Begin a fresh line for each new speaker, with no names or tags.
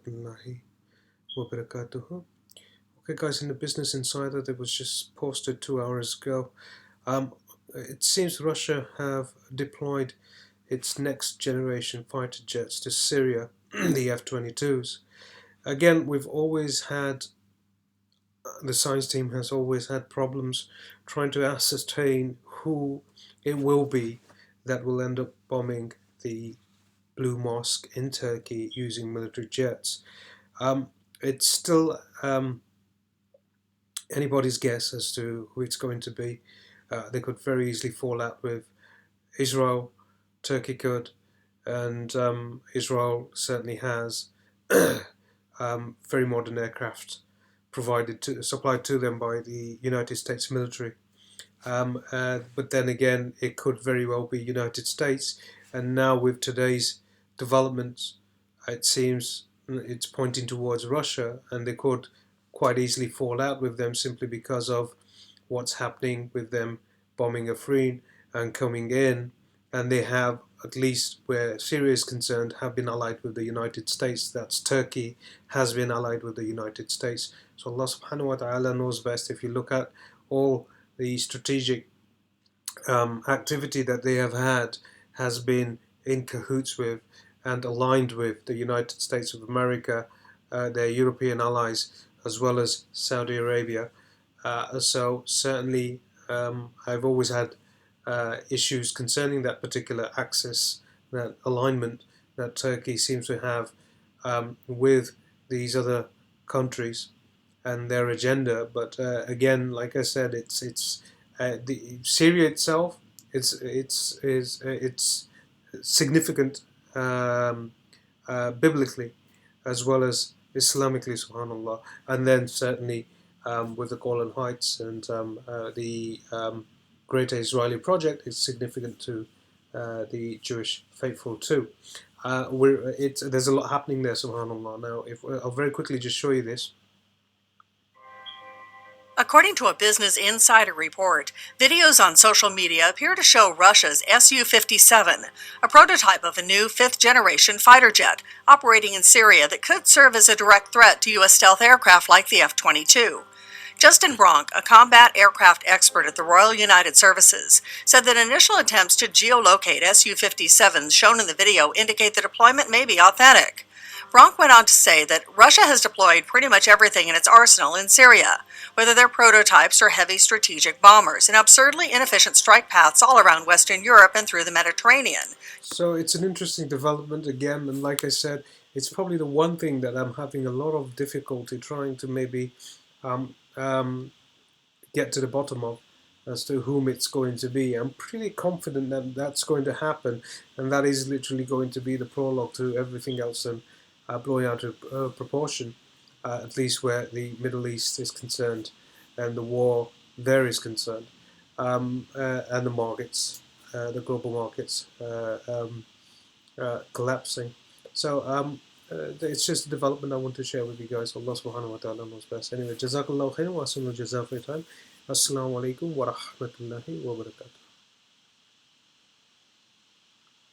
rahmatullahi wa barakatuhu. Okay guys, in the Business Insider that was just posted 2 hours ago, it seems Russia have deployed its next generation fighter jets to Syria, the F-22s. Again, we've always had, the science team has always had problems trying to ascertain who it will be that will end up bombing the Blue Mosque in Turkey using military jets. It's still anybody's guess as to who it's going to be. They could very easily fall out with Israel, Turkey could, and Israel certainly has very modern aircraft supplied to them by the United States military. But then again, it could very well be United States. And now with today's developments, it seems it's pointing towards Russia, and they could quite easily fall out with them simply because of what's happening with them bombing Afrin and coming in. And they have, at least where Syria is concerned, have been allied with the United States. That's Turkey has been allied with the United States. So Allah subhanahu wa ta'ala knows best. If you look at all the strategic activity that they have had, has been in cahoots with and aligned with the United States of America, their European allies, as well as Saudi Arabia. So certainly I've always had issues concerning that particular axis, that alignment that Turkey seems to have with these other countries and their agenda. But again, like I said, it's the Syria itself. It's significant biblically as well as Islamically, subhanallah, and then certainly with the Golan Heights and the Greater Israeli Project is significant to the Jewish faithful too. There's a lot happening there, subhanallah. Now, I'll very quickly just show you this.
According to a Business Insider report, videos on social media appear to show Russia's Su-57, a prototype of a new fifth-generation fighter jet operating in Syria that could serve as a direct threat to U.S. stealth aircraft like the F-22. Justin Bronk, a combat aircraft expert at the Royal United Services, said that initial attempts to geolocate Su-57s shown in the video indicate the deployment may be authentic. Bronk went on to say that Russia has deployed pretty much everything in its arsenal in Syria, whether they're prototypes or heavy strategic bombers, and absurdly inefficient strike paths all around Western Europe and through the Mediterranean.
So it's an interesting development again, and like I said, it's probably the one thing that I'm having a lot of difficulty trying to maybe get to the bottom of as to whom it's going to be. I'm pretty confident that that's going to happen, and that is literally going to be the prologue to everything else and blowing out of proportion, at least where the Middle East is concerned and the war there is concerned, and the markets, the global markets collapsing. So it's just a development I want to share with you guys. Allah subhanahu wa ta'ala knows best. Anyway, jazakallahu khairan wa asunu jazaa for your time. Assalamu alaikum wa rahmatullahi wa barakatuh.